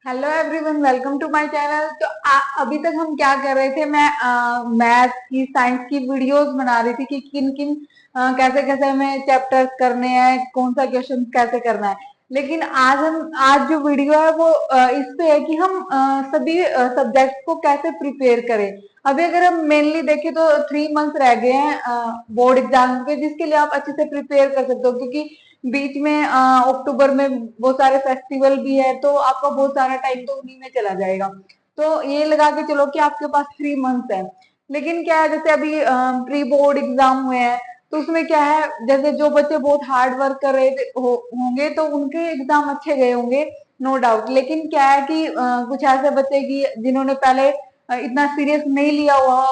Hello everyone, welcome to my channel. तो अभी तक हम क्या कर रहे थे, मैं मैथ की साइंस की वीडियोस बना रही थी कि किन किन कैसे कैसे हमें चैप्टर्स करने हैं, कौन सा क्वेश्चन कैसे करना है। लेकिन आज जो वीडियो है वो इस पे है कि हम सभी सब्जेक्ट को कैसे प्रिपेयर करें। अभी अगर हम मेनली देखें तो 3 मंथ रह गए हैं बोर्ड एग्जाम के, जिसके लिए आप अच्छे से प्रिपेयर कर सकते हो, क्योंकि बीच में अक्टूबर में बहुत सारे फेस्टिवल भी है, तो आपका बहुत सारा टाइम तो उन्हीं में चला जाएगा। तो ये लगा के चलो कि आपके पास 3 मंथ है। लेकिन क्या है, जैसे अभी प्री बोर्ड एग्जाम हुए हैं, तो उसमें क्या है, जैसे जो बच्चे बहुत हार्ड वर्क कर रहे होंगे तो उनके एग्जाम अच्छे गए होंगे, नो डाउट। लेकिन क्या है कि कुछ ऐसे बच्चे की जिन्होंने पहले इतना सीरियस नहीं लिया हुआ,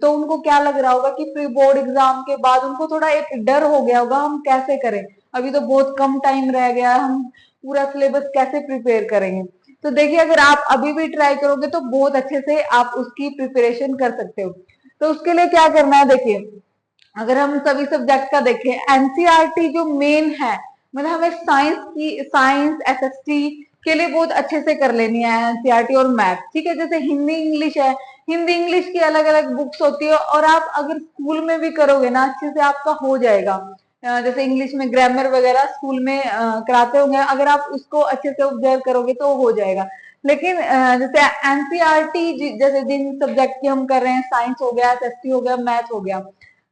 तो उनको क्या लग रहा होगा कि प्री बोर्ड एग्जाम के बाद उनको थोड़ा एक डर हो गया होगा, हम कैसे करें, अभी तो बहुत कम टाइम रह गया है, हम पूरा सिलेबस कैसे प्रिपेयर करेंगे। तो देखिए, अगर आप अभी भी ट्राई करोगे तो बहुत अच्छे से आप उसकी प्रिपरेशन कर सकते हो। तो उसके लिए क्या करना है, देखिए, अगर हम सभी सब्जेक्ट का देखें, एनसीईआरटी जो मेन है, मतलब हमें साइंस एसएसटी के लिए बहुत अच्छे से कर लेनी है एनसीईआरटी और मैथ। ठीक है, जैसे हिंदी इंग्लिश है, हिंदी इंग्लिश की अलग अलग बुक्स होती है, और आप अगर स्कूल में भी करोगे ना, अच्छे से आपका हो जाएगा। जैसे इंग्लिश में ग्रामर वगैरह स्कूल में कराते होंगे, अगर आप उसको अच्छे से ऑब्जर्व करोगे तो हो जाएगा। लेकिन जैसे एनसीईआरटी, जैसे जिन सब्जेक्ट की हम कर रहे हैं, साइंस हो गया, एसएसटी हो गया, मैथ हो गया,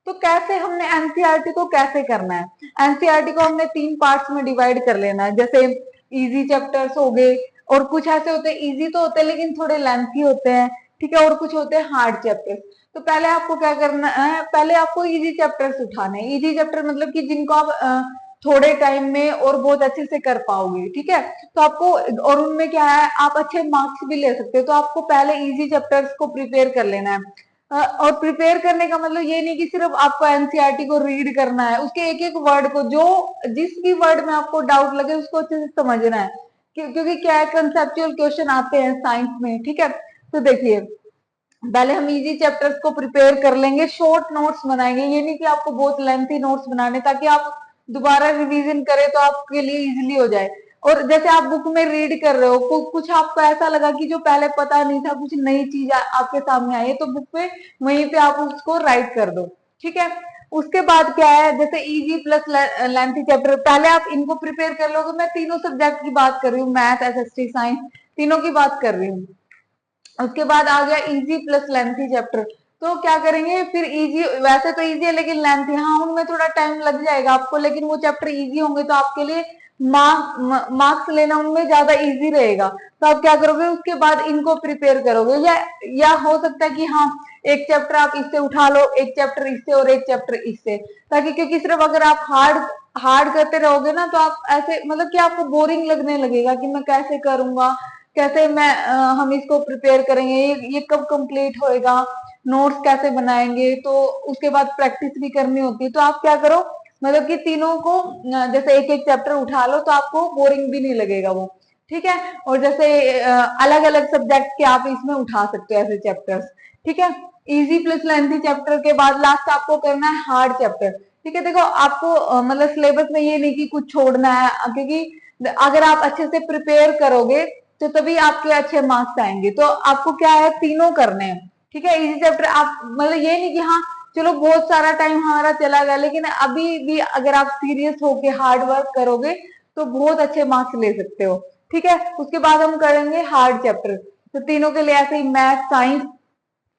तो कैसे हमने एनसीईआरटी को कैसे करना है। एनसीईआरटी को हमने 3 पार्ट्स में डिवाइड कर लेना है। जैसे इजी चैप्टर्स हो गए, और कुछ ऐसे होते हैं, इजी तो होते हैं लेकिन थोड़े लेंथी होते हैं, ठीक है, और कुछ होते हैं हार्ड चैप्टर्स। तो पहले आपको क्या करना है, पहले आपको इजी चैप्टर्स उठाने हैं। इजी चैप्टर मतलब कि जिनको आप थोड़े टाइम में और बहुत अच्छे से कर पाओगे, ठीक है। तो आपको, और उनमें क्या है, आप अच्छे मार्क्स भी ले सकते हो, तो आपको पहले इजी चैप्टर्स को प्रिपेयर कर लेना है। और प्रिपेयर करने का मतलब ये नहीं कि सिर्फ आपको एनसीईआरटी को रीड करना है, उसके एक एक वर्ड को, जो जिस भी वर्ड में आपको डाउट लगे उसको अच्छे से समझना है। क्योंकि क्या है, कंसेप्चुअल क्वेश्चन आते हैं साइंस में, ठीक है। तो देखिए, पहले हम इजी चैप्टर्स को प्रिपेयर कर लेंगे, शॉर्ट नोट्स बनाएंगे, ये नहीं कि आपको बहुत लेंथी नोट्स बनाने, ताकि आप दोबारा रिवीजन करें तो आपके लिए इजीली हो जाए। और जैसे आप बुक में रीड कर रहे हो, कुछ आपको ऐसा लगा कि जो पहले पता नहीं था, कुछ नई चीज आपके सामने आई है, तो बुक पे वहीं पे आप उसको राइट कर दो, ठीक है। उसके बाद क्या है, जैसे इजी प्लस लेंथी चैप्टर, पहले आप इनको प्रिपेयर कर लोगे। मैं तीनों सब्जेक्ट की बात कर रही हूँ, मैथ एसएसटी साइंस, तीनों की बात कर रही हूँ। उसके बाद आ गया इजी प्लस लेंथी चैप्टर। तो क्या करेंगे फिर, इजी वैसे तो इजी है लेकिन लेंथी, हाँ उनमें थोड़ा टाइम लग जाएगा आपको, लेकिन वो चैप्टर इजी होंगे तो आपके लिए मार्क्स लेना उनमें ज्यादा इजी रहेगा। तो आप क्या करोगे, उसके बाद इनको प्रिपेयर करोगे, या हो सकता है कि हाँ, एक चैप्टर आप इससे उठा लो, एक चैप्टर इससे और एक चैप्टर इससे, ताकि, क्योंकि सिर्फ अगर आप हार्ड हार्ड करते रहोगे ना, तो आप ऐसे, मतलब कि आपको बोरिंग लगने लगेगा कि मैं कैसे करूंगा, कैसे हम इसको प्रिपेयर करेंगे, ये कब कंप्लीट होएगा, नोट्स कैसे बनाएंगे। तो उसके बाद प्रैक्टिस भी करनी होती है। तो आप क्या करो, मतलब कि तीनों को जैसे एक एक चैप्टर उठा लो, तो आपको बोरिंग भी नहीं लगेगा वो, ठीक है। और जैसे अलग अलग सब्जेक्ट के आप इसमें उठा सकते हो ऐसे चैप्टर्स, ठीक है। इजी प्लस लेंथी चैप्टर के बाद लास्ट आपको करना है हार्ड चैप्टर, ठीक है। देखो, आपको मतलब सिलेबस में ये नहीं कि कुछ छोड़ना है, क्योंकि अगर आप अच्छे से प्रिपेयर करोगे तो तभी आपके अच्छे मार्क्स आएंगे। तो आपको क्या है, तीनों करने हैं, ठीक है। इजी चैप्टर आप, मतलब ये नहीं कि हाँ चलो बहुत सारा टाइम हमारा चला गया, लेकिन अभी भी अगर आप सीरियस होके हार्ड वर्क करोगे तो बहुत अच्छे मार्क्स ले सकते हो, ठीक है। उसके बाद हम करेंगे हार्ड चैप्टर। तो तीनों के लिए ऐसे ही, मैथ साइंस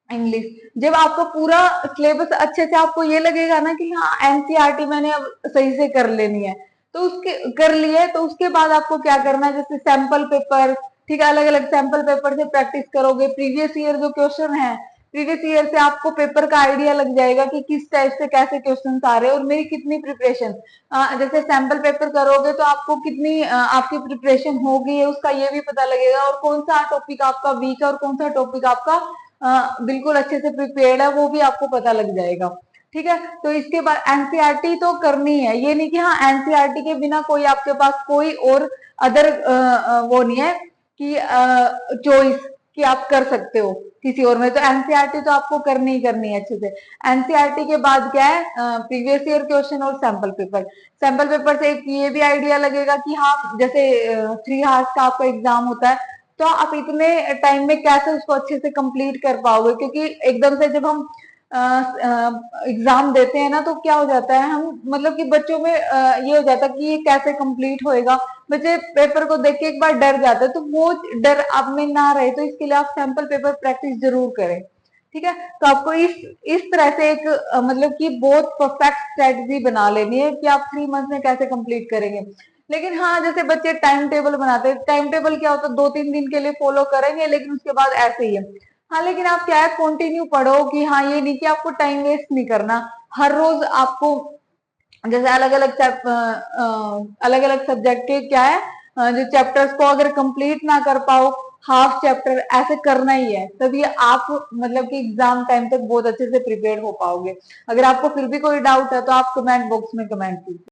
इंग्लिश। जब आपको पूरा सिलेबस अच्छे से, आपको ये लगेगा ना कि हाँ एनसीईआरटी मैंने अब सही से कर लेनी है, तो उसके कर लिए, तो उसके बाद आपको क्या करना है, जैसे सैंपल पेपर, ठीक है, अलग अलग सैंपल पेपर से प्रैक्टिस करोगे। प्रीवियस ईयर जो क्वेश्चन है, प्रीवियस ईयर से आपको पेपर का आइडिया लग जाएगा कि किस टाइप से कैसे क्वेश्चन आ रहे हैं और मेरी कितनी प्रिपरेशन। जैसे सैंपल पेपर करोगे तो आपको कितनी आपकी प्रिपरेशन हो गई है उसका ये भी पता लगेगा, और कौन सा टॉपिक आपका वीक है और कौन सा टॉपिक आपका बिल्कुल अच्छे से प्रिपेयर्ड है, वो भी आपको पता लग जाएगा, ठीक है। तो इसके बाद एनसीईआरटी तो करनी है, ये नहीं कि हाँ एनसीईआरटी के बिना कोई आपके पास कोई और अदर वो नहीं है कि चॉइस कि आप कर सकते हो किसी और में। तो एनसीईआरटी तो आपको करनी ही करनी है अच्छे से। एनसीईआरटी के बाद क्या है, प्रीवियस ईयर क्वेश्चन और सैंपल पेपर। सैंपल पेपर से एक ये भी आइडिया लगेगा कि हाँ, जैसे 3 आवर्स का आपका एग्जाम होता है, तो आप इतने टाइम में कैसे उसको अच्छे से कंप्लीट कर पाओगे, क्योंकि एकदम से जब हम एग्जाम देते हैं ना तो क्या हो जाता है, हम मतलब कि बच्चों में ये हो जाता है कि ये कैसे कंप्लीट होएगा, बच्चे पेपर को देख के एक बार डर जाते हैं, तो वो डर आप में ना रहे तो इसके लिए आप सैंपल पेपर प्रैक्टिस जरूर करें। ठीक है, तो आपको इस तरह से एक मतलब कि बहुत परफेक्ट स्ट्रेटजी बना लेनी है कि आप 3 मंथ में कैसे कंप्लीट करेंगे। लेकिन हाँ, जैसे बच्चे टाइम टेबल बनाते हैं, टाइम टेबल क्या होता है, 2-3 दिन के लिए फॉलो करेंगे लेकिन उसके बाद ऐसे ही है। हाँ, लेकिन आप क्या है, कंटिन्यू पढ़ो कि हाँ, ये नहीं कि आपको टाइम वेस्ट नहीं करना, हर रोज आपको जैसे अलग अलग सब्जेक्ट के क्या है, जो चैप्टर्स को अगर कंप्लीट ना कर पाओ, हाफ चैप्टर ऐसे करना ही है, तभी आप मतलब कि एग्जाम टाइम तक बहुत अच्छे से प्रिपेयर हो पाओगे। अगर आपको फिर भी कोई डाउट है तो आप कमेंट बॉक्स में कमेंट कीजिए।